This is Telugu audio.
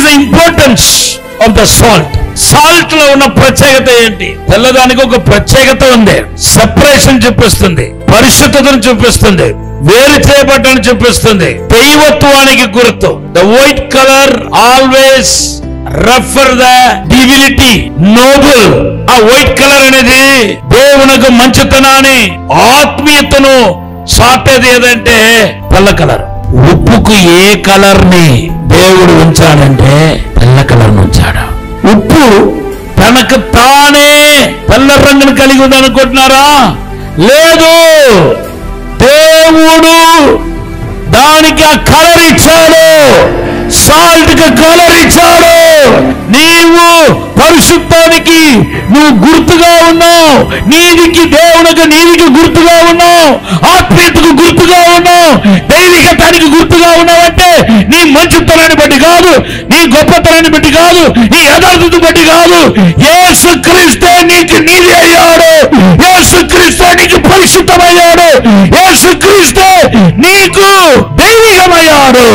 Is the importance of the salt? Salt లో ఉన్న ప్రత్యేకత ఏంటి? తెల్లదానికి ఒక ప్రత్యేకత ఉంది. సెపరేషన్ చూపిస్తుంది, పరిశుద్ధతను చూపిస్తుంది, వేరు చేయబడ్డని చూపిస్తుంది, దైవత్వానికి గుర్తు. The white colour always refer the divinity, noble. ఆ వైట్ కలర్ అనేది దేవునికి మంచితనాన్ని, ఆత్మీయతను సాటేది ఏదంటే తెల్ల కలర్. ఉప్పుకు ఏ కలర్ ని దేవుడు ఉంచాడంటే తెల్ల కలర్ ఉంచాడు. ఉప్పు తనకు తానే తెల్ల రంగును కలిగి ఉంది అనుకుంటున్నారా? లేదు, దేవుడు దానికి ఆ కలర్ ఇచ్చాడు, సాల్ట్ కి కలర్ ఇచ్చాడు. నీవు పరిశుద్ధానికి నువ్వు గుర్తుగా ఉన్నావు, నీతికి దేవునికి నీతికి గుర్తుగా ఉన్నావు, ఆత్మీయతకు గుర్తుగా ఉన్నావు, దైవికతానికి గుర్తుగా ఉన్నావంటే నీ మంచితనాన్ని బట్టి కాదు, నీ గొప్పతనాన్ని బట్టి కాదు, నీ యథార్థత బట్టి కాదు. యేసుక్రీస్తే నీకు నీతి అయ్యాడు, యేసుక్రీస్తే నీకు పరిశుద్ధమయ్యాడు, యేసుక్రీస్తే నీకు దైవికమయ్యాడు.